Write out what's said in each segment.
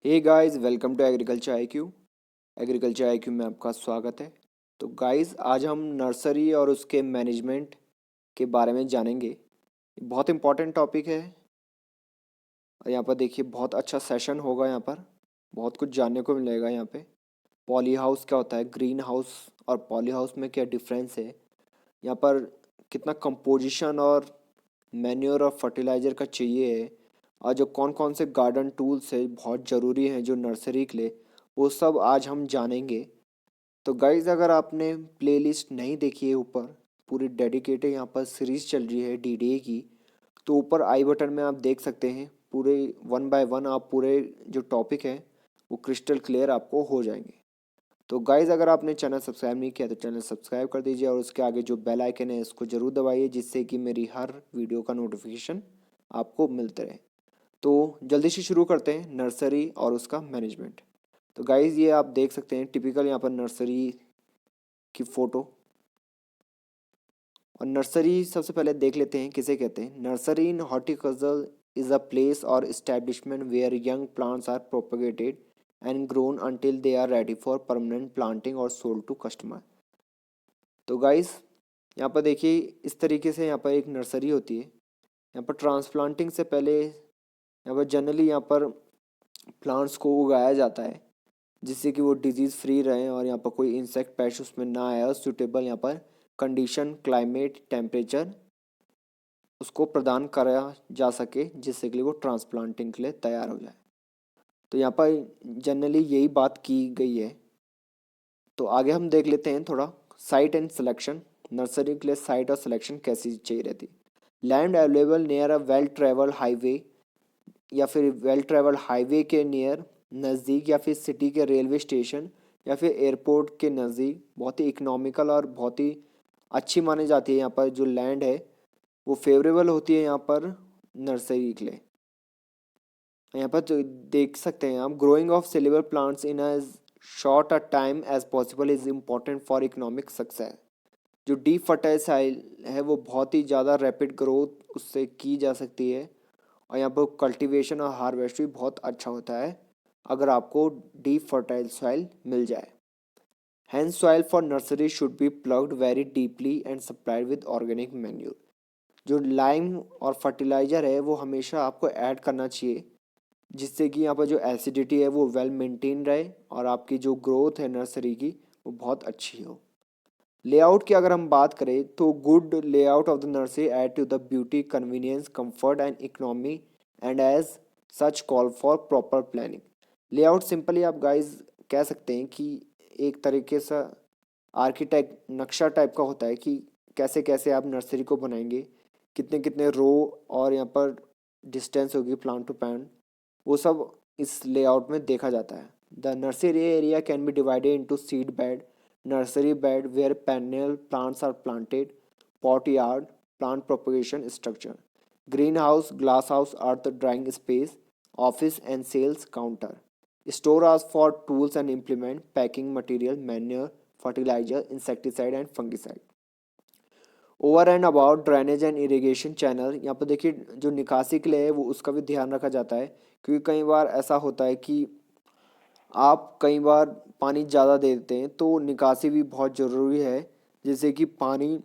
Hey guys, welcome to agriculture IQ. Agriculture IQ में आपका स्वागत है। तो गाइस, आज हम नर्सरी और उसके मैनेजमेंट के बारे में जानेंगे। बहुत इंपॉर्टेंट टॉपिक है और यहाँ पर देखिए बहुत अच्छा सेशन होगा। यहाँ पर बहुत कुछ जानने को मिलेगा। यहाँ पे पॉली हाउस क्या होता है, ग्रीन हाउस और पॉली हाउस में क्या डिफरेंस है, यहाँ पर कितना कंपोजिशन और मैन्योर और फर्टिलाइज़र का चाहिए है, और जो कौन कौन से गार्डन टूल्स है बहुत ज़रूरी हैं जो नर्सरी के लिए, वो सब आज हम जानेंगे। तो गाइज़, अगर आपने प्लेलिस्ट नहीं देखी है, ऊपर पूरी डेडिकेटेड यहाँ पर सीरीज़ चल रही है डीडीए की, तो ऊपर आई बटन में आप देख सकते हैं। पूरे वन बाय वन आप पूरे जो टॉपिक हैं वो क्रिस्टल क्लियर आपको हो जाएंगे। तो गाइज़, अगर आपने चैनल सब्सक्राइब नहीं किया तो चैनल सब्सक्राइब कर दीजिए और उसके आगे जो बेल आइकन है इसको ज़रूर दबाइए, जिससे कि मेरी हर वीडियो का नोटिफिकेशन आपको मिलते रहे। तो जल्दी से शुरू करते हैं नर्सरी और उसका मैनेजमेंट। तो गाइज़, ये आप देख सकते हैं टिपिकल यहाँ पर नर्सरी की फ़ोटो। और नर्सरी सबसे पहले देख लेते हैं किसे कहते हैं। Nursery in horticulture is a place और establishment where young plants are propagated and grown until they are ready for permanent planting और सोल्ड टू कस्टमर। तो गाइस, यहाँ पर देखिए इस तरीके से यहाँ पर एक नर्सरी होती है। यहाँ पर ट्रांसप्लांटिंग से पहले यहाँ पर जनरली यहाँ पर प्लांट्स को उगाया जाता है, जिससे कि वो डिजीज़ फ्री रहें और यहाँ पर कोई इंसेक्ट पेस्ट उसमें ना आए, और सूटेबल यहाँ पर कंडीशन, क्लाइमेट, टेम्परेचर उसको प्रदान करा जा सके, जिससे कि वो ट्रांसप्लांटिंग के लिए तैयार हो जाए। तो यहाँ पर जनरली यही बात की गई है। तो आगे हम देख लेते हैं थोड़ा साइट एंड सिलेक्शन। नर्सरी के लिए साइट और सिलेक्शन कैसी चाहिए रहती। Land available near a well travel highway, या फिर वेल ट्रेवल हाईवे के नियर नज़दीक, या फिर सिटी के रेलवे स्टेशन या फिर एयरपोर्ट के नज़दीक बहुत ही इकोनॉमिकल और बहुत ही अच्छी मानी जाती है। यहाँ पर जो लैंड है वो फेवरेबल होती है यहाँ पर नर्सरी के लिए। यहाँ पर जो देख सकते हैं आप, growing of saleable plants in as short a time as possible is important for economic success. जो डीप फर्टाइल साइल है वो बहुत ही ज़्यादा रैपिड ग्रोथ उससे की जा सकती है, और यहाँ पर कल्टीवेशन और हार्वेस्ट भी बहुत अच्छा होता है अगर आपको डीप फर्टाइल सॉइल मिल जाए। Hence soil for nursery should be ploughed very deeply and supplied with organic manure. जो लाइम और फर्टिलाइज़र है वो हमेशा आपको ऐड करना चाहिए, जिससे कि यहाँ पर जो एसिडिटी है वो वेल मेंटेन रहे और आपकी जो ग्रोथ है नर्सरी की वो बहुत अच्छी हो। लेआउट की अगर हम बात करें तो good layout of the nursery add to the beauty, convenience, comfort and economy, and as such call for proper planning. Layout simply आप गाइज कह सकते हैं कि एक तरीके से आर्किटेक्ट नक्शा टाइप का होता है कि कैसे कैसे आप नर्सरी को बनाएंगे, कितने कितने रो और यहाँ पर डिस्टेंस होगी प्लांट टू प्लांट, वो सब इस लेआउट में देखा जाता है। The nursery area can be divided into seed bed, nursery bed where perennial plants are planted, pot yard, plant propagation structure, greenhouse, glasshouse, earth drying space, office and sales counter, storehouse for tools and implement, packing material, manure, fertilizer, insecticide and fungicide। Over and about drainage and irrigation channel, यहाँ पर देखिए जो निकासी के लिए है वो उसका भी ध्यान रखा जाता है, क्योंकि कई बार ऐसा होता है कि आप कई बार पानी ज़्यादा दे देते हैं, तो निकासी भी बहुत ज़रूरी है, जिससे कि पानी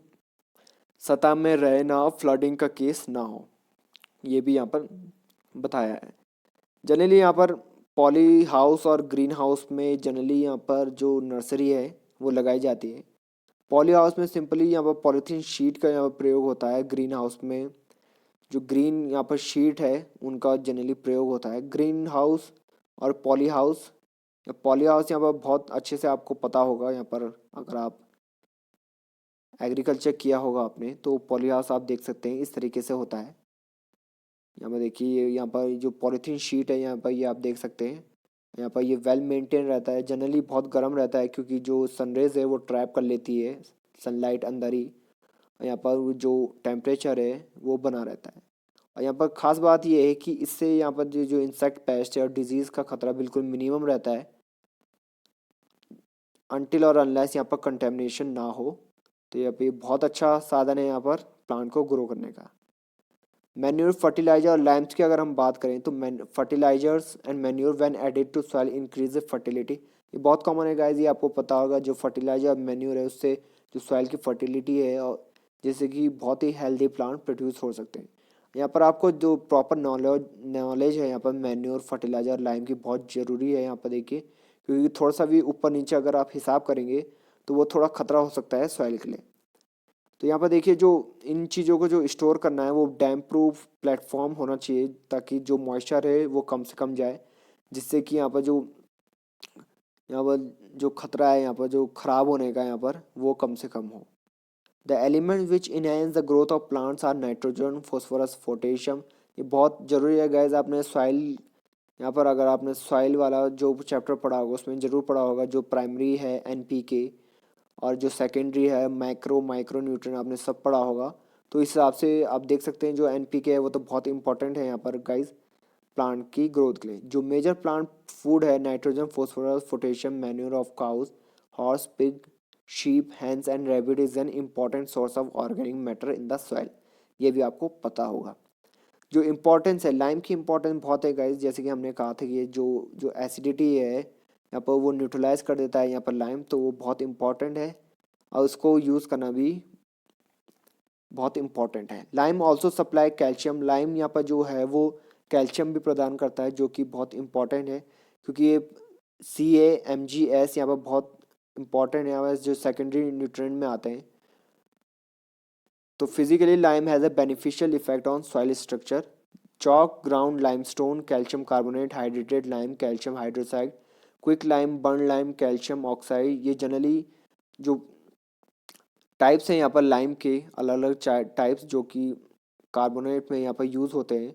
सतह में रहे ना, फ्लडिंग का केस ना हो। ये भी यहाँ पर बताया है। जनरली यहाँ पर पॉली हाउस और ग्रीन हाउस में जनरली यहाँ पर जो नर्सरी है वो लगाई जाती है। पॉली हाउस में सिंपली यहाँ पर पॉलीथीन शीट का यहाँ पर प्रयोग होता है। ग्रीन हाउस में जो ग्रीन यहाँ पर शीट है उनका जनरली प्रयोग होता है। ग्रीन हाउस और पॉली हाउस, पॉली हाउस यहाँ पर बहुत अच्छे से आपको पता होगा। यहाँ पर अगर आप एग्रीकल्चर किया होगा आपने तो पॉली हाउस आप देख सकते हैं इस तरीके से होता है। यहाँ पर देखिए, यहाँ पर जो पॉलीथीन शीट है यहाँ पर ये आप देख सकते हैं। यहाँ पर ये वेल मेंटेन रहता है, जनरली बहुत गर्म रहता है क्योंकि जो सनरेज है वो ट्रैप कर लेती है सनलाइट अंदर ही। यहाँ पर जो टेम्परेचर है वो बना रहता है। और यहाँ पर ख़ास बात ये है कि इससे यहाँ पर जो इंसेक्ट पेस्ट है और डिजीज़ का खतरा बिल्कुल मिनिमम रहता है, अनटिल और अनलेस यहाँ पर कंटेमिनेशन ना हो। तो यहाँ पे बहुत अच्छा साधन है यहाँ पर प्लांट को ग्रो करने का। मैन्योर, फर्टिलाइजर और लाइम्स की अगर हम बात करें तो fertilizers and manure when added to soil increase fertility. ये बहुत कॉमन है गाइस, ये आपको पता होगा। जो फर्टिलाइजर और मैन्योर है उससे जो सॉइल की फर्टिलिटी है और जैसे कि बहुत ही हेल्दी प्लांट प्रोड्यूस हो सकते हैं। यहाँ पर आपको जो प्रॉपर नॉलेज है यहाँ पर मैन्योर, फर्टिलाइजर और लाइम की बहुत ज़रूरी है यहाँ पर देखिए, क्योंकि थोड़ा सा भी ऊपर नीचे अगर आप हिसाब करेंगे तो वो थोड़ा खतरा हो सकता है सॉइल के लिए। तो यहाँ पर देखिए जो इन चीज़ों को जो स्टोर करना है वो डैम प्रूफ प्लेटफॉर्म होना चाहिए, ताकि जो मॉइस्चर है वो कम से कम जाए, जिससे कि यहाँ पर जो खतरा है यहाँ पर जो खराब होने का यहाँ पर वो कम से कम हो। The element which enhance the growth of plants are nitrogen, phosphorus, potassium. ये बहुत ज़रूरी है गाइज। आपने सॉइल, यहाँ पर अगर आपने सॉइल वाला जो चैप्टर पढ़ा होगा उसमें ज़रूर पढ़ा होगा, जो प्राइमरी है एनपीके और जो सेकेंडरी है माइक्रो न्यूट्रिएंट, आपने सब पढ़ा होगा। तो इस हिसाब से आप देख सकते हैं जो एनपीके है वो तो बहुत इंपॉर्टेंट है यहाँ पर गाइज प्लांट की ग्रोथ के लिए। जो मेजर प्लांट फूड है nitrogen, phosphorus, potassium, manure of cows, horse, pig, sheep, hens and rabbit is an important source of organic matter in the soil. ये भी आपको पता होगा। जो इम्पोर्टेंस है लाइम की, इम्पोर्टेंस बहुत है गाइज। जैसे कि हमने कहा था कि ये जो जो एसिडिटी है यहाँ पर वो न्यूट्रलाइज कर देता है यहाँ पर लाइम, तो वो बहुत इंपॉर्टेंट है और उसको यूज़ करना भी बहुत इंपॉर्टेंट है। Lime also supply calcium. Lime यहाँ पर जो है वो कैल्शियम भी प्रदान करता है, जो कि बहुत इंपॉर्टेंट है, क्योंकि ये CaMgS यहाँ पर बहुत इंपॉर्टेंट है, यहाँ पर जो सेकेंडरी न्यूट्रिएंट में आते हैं। तो physically lime has a beneficial effect on soil structure. Chalk, ground limestone, calcium carbonate, hydrated lime, calcium hydroxide, quick lime, burn lime, calcium oxide, ये जनरली जो टाइप्स हैं यहाँ पर लाइम के, अलग अलग टाइप्स जो कि कार्बोनेट में यहाँ पर यूज़ होते हैं।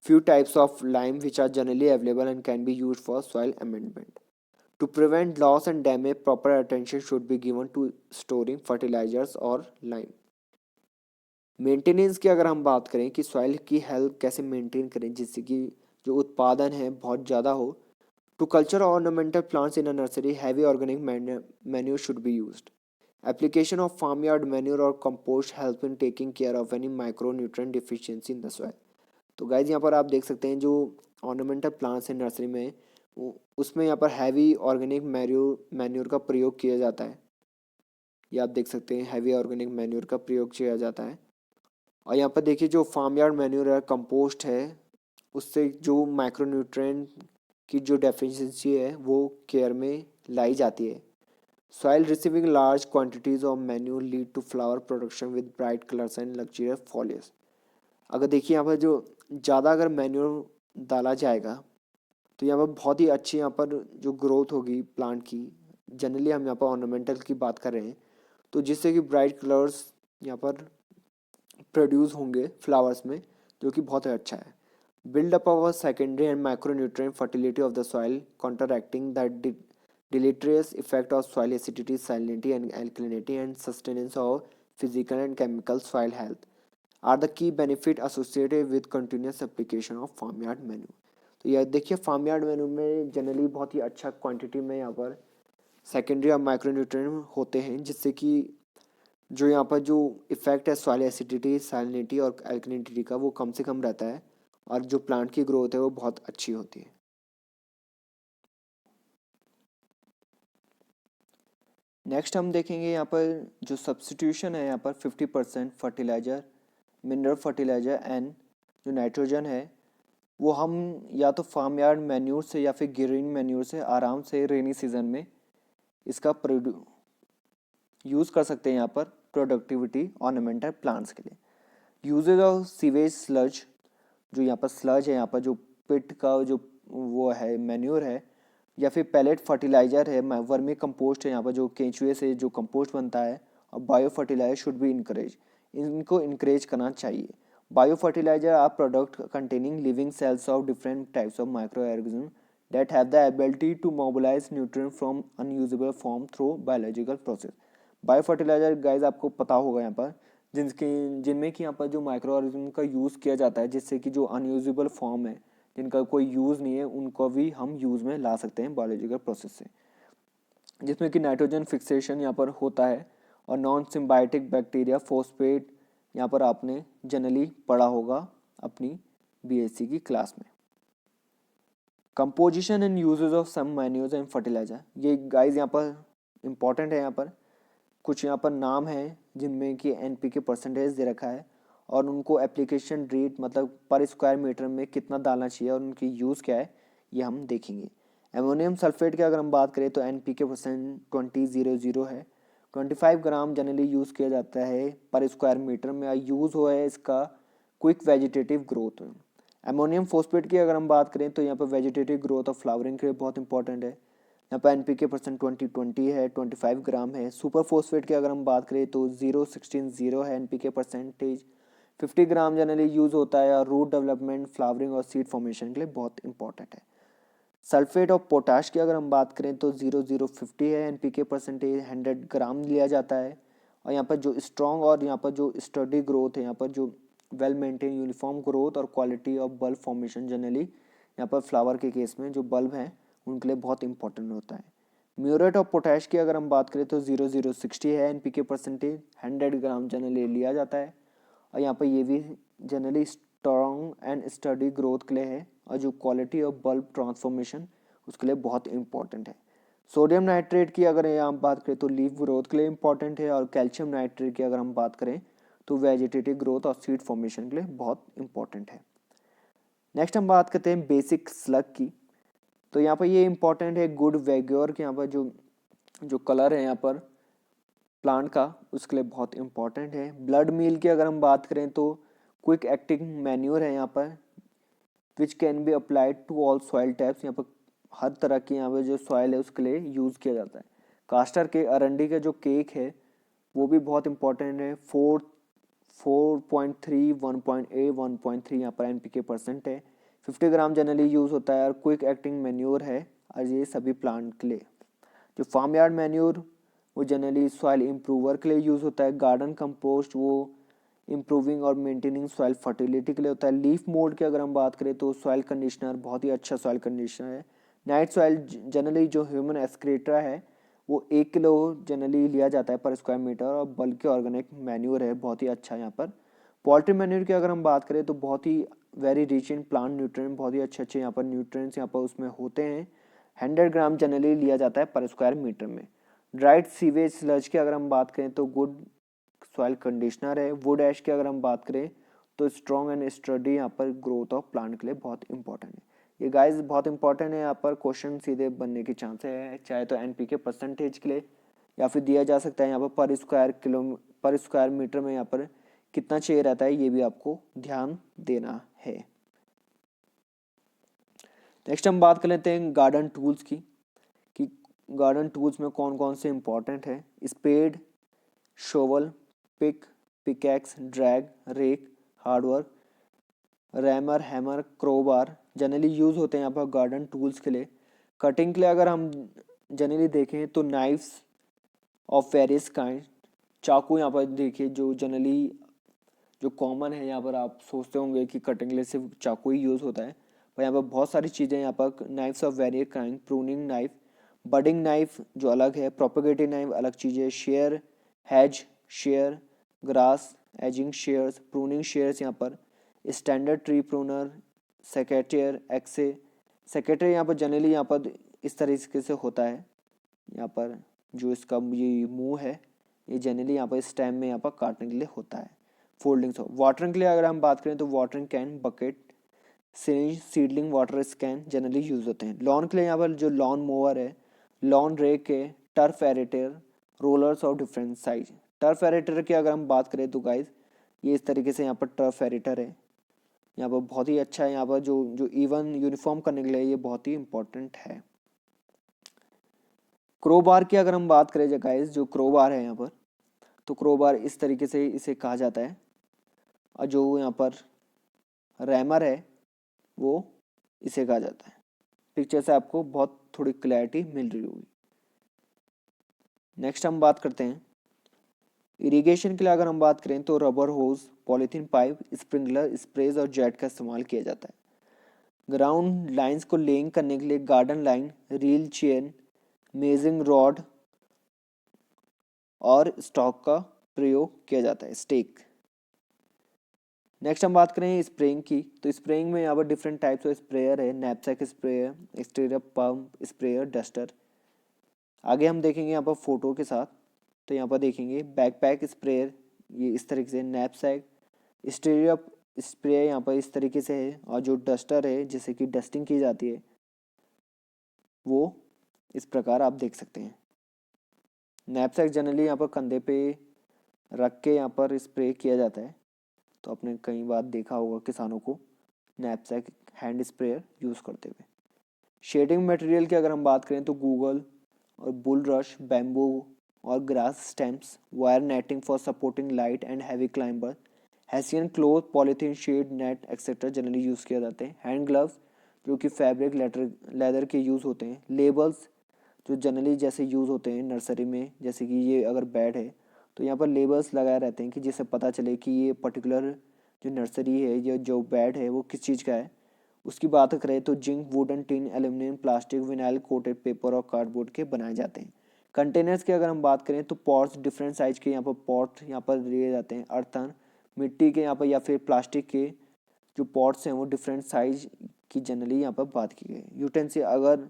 Few types of lime which are generally available and can be use for soil amendment. To prevent loss and damage, proper attention should be given to storing fertilizers और lime. Maintenance की अगर हम बात करें कि soil की health कैसे maintain करें जिससे कि जो उत्पादन है बहुत ज़्यादा हो। To culture ornamental plants in a nursery, heavy organic manure should be used. Application of farmyard manure or compost help in taking care of any micronutrient deficiency in the soil। तो गाइज यहाँ पर आप देख सकते हैं जो ornamental plants हैं nursery में उसमें यहाँ पर हैवी ऑर्गेनिक मैन्योर का प्रयोग किया जाता है। ये आप देख सकते हैं हैवी ऑर्गेनिक मैन्योर का प्रयोग किया जाता है। और यहाँ पर देखिए जो फार्मयार्ड मैन्योर है, कंपोस्ट है, उससे जो माइक्रोन्यूट्रिएंट की जो डेफिशिएंसी है वो केयर में लाई जाती है। Soil receiving large quantities of manure lead to flower production with bright colors and luxurious foliage। अगर देखिए यहाँ पर जो ज़्यादा अगर मैन्योर डाला जाएगा तो यहाँ पर बहुत ही अच्छी यहाँ पर जो ग्रोथ होगी प्लांट की। जनरली हम यहाँ पर ऑर्नामेंटल की बात कर रहे हैं, तो जिससे कि ब्राइट कलर्स यहाँ पर प्रोड्यूस होंगे फ्लावर्स में, जो कि बहुत ही अच्छा है। Build up our secondary and micronutrient fertility of the soil, counteracting the deleterious effect of soil acidity, salinity and alkalinity and sustenance of physical and chemical soil health are the key benefit associated with continuous application of farmyard manure। तो यह देखिए farmyard manure में generally बहुत ही अच्छा quantity में यहाँ पर सेकेंडरी और माइक्रोन्यूट्रिएंट होते हैं, जिससे कि जो यहाँ पर जो इफेक्ट है सॉइल एसिडिटी, सैलिनिटी और एल्कलिनिटी का वो कम से कम रहता है और जो प्लांट की ग्रोथ है वो बहुत अच्छी होती है। नेक्स्ट हम देखेंगे यहाँ पर जो सब्स्टिट्यूशन है यहाँ पर 50% फर्टिलाइज़र, मिनरल फर्टिलाइज़र एंड जो नाइट्रोजन है वो हम या तो फार्म यार्ड मैन्यूर से या फिर ग्रीन मैन्यूर से आराम से रेनी सीजन में इसका यूज़ कर सकते हैं यहाँ पर प्रोडक्टिविटी ऑर्नामेंटल प्लांट्स के लिए। यूजेज ऑफ सीवेज स्लज, जो यहाँ पर स्लज है, यहाँ पर जो पिट का जो वो है मैन्यूर है या फिर पैलेट फर्टिलाइजर है, वर्मी कंपोस्ट है, यहाँ पर जो केंचुए से जो कंपोस्ट बनता है, और bio fertilizer should be encourage, इनको इनकरेज करना चाहिए। Bio fertilizer are product containing living cells of different types of micro organism that have the ability to mobilize nutrient from unusable form through biological process. Bio fertilizer guys आपको पता होगा यहाँ पर जिनमें कि यहाँ पर जो माइक्रो ऑर्गेनिज्म का यूज़ किया जाता है, जिससे कि जो अनयूजेबल फॉर्म है जिनका कोई यूज़ नहीं है उनको भी हम यूज़ में ला सकते हैं बायोलॉजिकल प्रोसेस से, जिसमें कि नाइट्रोजन फिक्सेशन यहाँ पर होता है और नॉन सिम्बायोटिक बैक्टीरिया, फॉस्फेट यहाँ पर आपने जनरली पढ़ा होगा अपनी बीएससी की क्लास में। Composition and uses of some manures and fertilizer, ये गाइस यहाँ पर इम्पॉर्टेंट है। यहाँ पर कुछ यहाँ पर नाम है जिनमें कि एनपीके परसेंटेज दे रखा है और उनको एप्लीकेशन रेट मतलब पर स्क्वायर मीटर में कितना डालना चाहिए और उनकी यूज़ क्या है ये हम देखेंगे। एमोनियम सल्फेट की अगर हम बात करें तो एनपीके परसेंट 2000 है। 25 ग्राम जनरली यूज़ किया जाता है पर स्क्वायर मीटर में। यूज़ हुआ है इसका क्विक वेजिटेटिव ग्रोथ में। एमोनियम फॉस्फेट की अगर हम बात करें तो यहाँ पर वेजिटेटिव ग्रोथ और फ्लावरिंग के लिए बहुत इंपॉर्टेंट है। यहाँ पर एनपीके परसेंट 2020 है, 25 ग्राम है। सुपर फॉस्फेट की अगर हम बात करें तो 016 है एनपीके परसेंटेज, 50 ग्राम जनरली यूज़ होता है और रूट डेवलपमेंट, फ्लावरिंग और सीड फॉर्मेशन के लिए बहुत इंपॉर्टेंट है। सल्फेट ऑफ पोटाश की अगर हम बात करें तो 0050 है एनपीके परसेंटेज, 100 ग्राम लिया जाता है। और यहाँ पर जो स्ट्रॉन्ग और यहाँ पर जो स्टडी ग्रोथ है, यहाँ पर जो वेल मेंटेन यूनिफॉर्म ग्रोथ और quality of bulb formation generally यहाँ पर फ्लावर के केस में जो बल्ब हैं उनके लिए बहुत इंपॉर्टेंट होता है। म्यूरेट ऑफ पोटैश की अगर हम बात करें तो 0060 है एनपीके परसेंटेज, 100 ग्राम जनरली लिया जाता है। और यहाँ पर ये भी generally strong and study growth के लिए है और जो क्वालिटी ऑफ बल्ब ट्रांसफॉर्मेशन उसके लिए बहुत इंपॉर्टेंट है। सोडियम नाइट्रेट की अगर यहाँ बात करें तो लीफ ग्रोथ के लिए इंपॉर्टेंट है और कैल्शियम नाइट्रेट की अगर हम बात करें तो वेजिटेटिव ग्रोथ और सीड फॉर्मेशन के लिए बहुत इंपॉर्टेंट है। नेक्स्ट हम बात करते हैं बेसिक स्लग की। तो यहाँ पर ये इंपॉर्टेंट है गुड वेग्योर के, यहाँ पर जो जो कलर है यहाँ पर प्लांट का उसके लिए बहुत इंपॉर्टेंट है। ब्लड मील की अगर हम बात करें तो क्विक एक्टिंग मैन्योर है यहाँ पर which can be applied to all soil types, यहाँ पर हर तरह की यहाँ पर जो सॉइल है उसके लिए यूज़ किया जाता है। कास्टर के अरंडी का जो केक है वो भी बहुत इंपॉर्टेंट है। 4.3, 1.8, 1.3 यहाँ पर एनपीके परसेंट है। 50 ग्राम जनरली यूज़ होता है और क्विक एक्टिंग मैन्योर है और ये सभी प्लांट के लिए। जो फार्म यार्ड मैन्योर वो जनरली सॉइल इम्प्रूवर के लिए यूज़ होता है। गार्डन कंपोस्ट वो इम्प्रूविंग और मेंटेनिंग सॉइल फर्टिलिटी के लिए होता है। लीफ मोल्ड की अगर हम बात करें तो सॉइल कंडीशनर बहुत ही अच्छा सॉइल कंडीशनर है। नाइट सॉइल जनरली जो ह्यूमन एक्सक्रीटर है वो 1 किलो जनरली लिया जाता है पर स्क्वायर मीटर और बल्कि ऑर्गेनिक मैन्योर है बहुत ही अच्छा यहाँ पर। पोल्ट्री मैन्योर की अगर हम बात करें तो बहुत ही very rich in plant nutrient, बहुत ही अच्छे यहाँ पर न्यूट्रिएंट्स यहाँ पर उसमें होते हैं। 100 ग्राम जनरली लिया जाता है पर स्क्वायर मीटर में। ड्राइड सीवेज स्लज की अगर हम बात करें तो गुड सॉइल कंडीशनर है। वुड ऐश की अगर हम बात करें तो स्ट्रॉन्ग एंड स्टडी यहाँ पर ग्रोथ ऑफ प्लांट के लिए बहुत इंपॉर्टेंट है। ये गाइस बहुत इंपॉर्टेंट है, यहाँ पर क्वेश्चन सीधे बनने के चांस है चाहे तो एनपीके परसेंटेज के लिए या फिर दिया जा सकता है यहाँ पर स्क्वायर मीटर में यहाँ पर कितना चाहिए रहता है, ये भी आपको ध्यान देना है। नेक्स्ट हम बात कर लेते हैं गार्डन टूल्स की कि गार्डन टूल्स में कौन कौन से इंपॉर्टेंट है। Spade, shovel, pick, pickaxe, drag, rake, hard work, rammer, hammer, crowbar generally use होते हैं यहाँ पर गार्डन टूल्स के लिए। कटिंग के लिए अगर हम जनरली देखें तो नाइफ्स ऑफ वेरियस काइंड, चाकू यहाँ पर देखिए जो जनरली जो कॉमन है, यहाँ पर आप सोचते होंगे कि कटिंग के लिए सिर्फ चाकू ही यूज़ होता है पर यहाँ पर बहुत सारी चीज़ें यहाँ पर knifes of various kind, pruning knife, budding knife जो अलग है, प्रोपेगेटिव नाइफ अलग चीज़ है, share, has share, grass ageing shares, pruning shares यहाँ पर, स्टैंडर्ड ट्री प्रूनर, सेकेटियर, एक्से। सेकेटियर यहाँ पर जनरली यहाँ पर इस तरीके से होता है, यहाँ पर जो इसका ये मुंह है ये जनरली यहाँ पर स्टेम में यहाँ पर काटने के लिए होता है। फोल्डिंग सो वाटरिंग के लिए अगर हम बात करें तो watering can, bucket, syringe, seedling water scan generally use होते हैं। लॉन के लिए यहाँ पर जो लॉन मोवर है, लॉन रेक है, turf aerator, rollers of different size. Turf aerator की अगर हम बात करें तो गाइज ये इस तरीके से यहाँ पर टर्फ एरेटर है, यहाँ पर बहुत ही अच्छा है। यहाँ पर जो जो इवन यूनिफॉर्म करने के लिए ये बहुत ही इंपॉर्टेंट है। क्रोबार की अगर हम बात करें गाइज, जो क्रोबार है यहाँ पर तो क्रोबार इस तरीके से इसे कहा जाता है और जो यहाँ पर रैमर है वो इसे कहा जाता है। पिक्चर से आपको बहुत थोड़ी क्लैरिटी मिल रही होगी। नेक्स्ट हम बात करते हैं इरिगेशन के लिए अगर हम बात करें तो रबर होज, पॉलीथीन पाइप, स्प्रिंकलर, स्प्रेज और जेट का इस्तेमाल किया जाता है। ग्राउंड लाइंस को लेइंग करने के लिए garden line, reel chain, measuring rod और स्टॉक का प्रयोग किया जाता है, स्टेक। नेक्स्ट हम बात करें स्प्रेइंग की, तो स्प्रेइंग में यहाँ पर डिफरेंट टाइप्स ऑफ स्प्रेयर है, knapsack sprayer, exterior pump sprayer, duster. आगे हम देखेंगे यहाँ पर फोटो के साथ, तो यहाँ पर देखेंगे बैकपैक स्प्रेयर, ये इस तरीके से, नैपसैक स्टीरियर स्प्रे यहाँ पर इस तरीके से है, और जो डस्टर है जिससे कि डस्टिंग की जाती है वो इस प्रकार आप देख सकते हैं। नैपसैक जनरली यहाँ पर कंधे पे रख के यहाँ पर स्प्रे किया जाता है, तो आपने कई बार देखा होगा किसानों को नैपसैक हैंड स्प्रेयर यूज़ करते हुए। शेडिंग मटेरियल की अगर हम बात करें तो गूगल और बुल रश, बैम्बू और grass stems, wire netting for supporting light and heavy climber, hessian cloth, polythene sheet, net etcetera generally use किया जाते हैं। हैंड ग्लव्स जो कि फैब्रिक लेदर के यूज़ होते हैं। लेबल्स जो जनरली जैसे यूज़ होते हैं नर्सरी में, जैसे कि ये अगर बेड है तो यहाँ पर लेबल्स लगाए रहते हैं कि जिससे पता चले कि ये पर्टिकुलर जो नर्सरी है या जो बेड है वो किस चीज़ का है। उसकी बात करें तो zinc, wooden, tin, aluminium, plastic, vinyl coated paper और कार्डबोर्ड के बनाए जाते हैं। कंटेनर्स की अगर हम बात करें तो पॉट्स, डिफरेंट साइज के यहाँ पर पॉट यहाँ पर दिए जाते हैं। अर्थन, मिट्टी के यहाँ पर, या फिर प्लास्टिक के जो पॉट्स हैं वो डिफरेंट साइज की जनरली यहाँ पर बात की गई। यूटेंसिल, अगर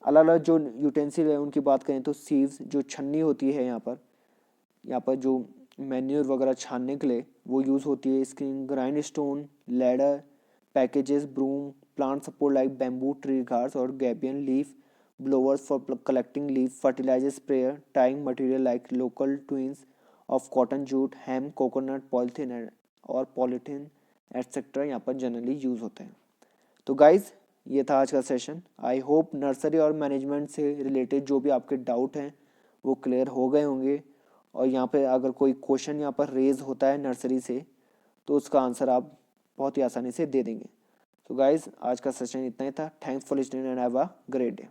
अलग अलग जो यूटेंसिल है उनकी बात करें तो सीव्स जो छन्नी होती है यहाँ पर जो मैन्योर वगैरह छानने के लिए वो यूज़ होती है। Screen, grind stone, ladder, packages, broom, plant support like bamboo, tree guards और gabion leaf blowers for collecting leaf, fertiliser sprayer, tying material like local twines of cotton, jute, hemp, coconut, polythene और polythene etcetera यहाँ पर generally use होते हैं। तो guys ये था आज का सेशन। आई होप नर्सरी और मैनेजमेंट से रिलेटेड जो भी आपके डाउट हैं वो क्लियर हो गए होंगे, और यहाँ पे अगर कोई क्वेश्चन यहाँ पर रेज होता है नर्सरी से तो उसका आंसर आप बहुत ही आसानी से दे देंगे। तो गाइज आज का सेशन इतना ही था। Thanks for listening and have a great day.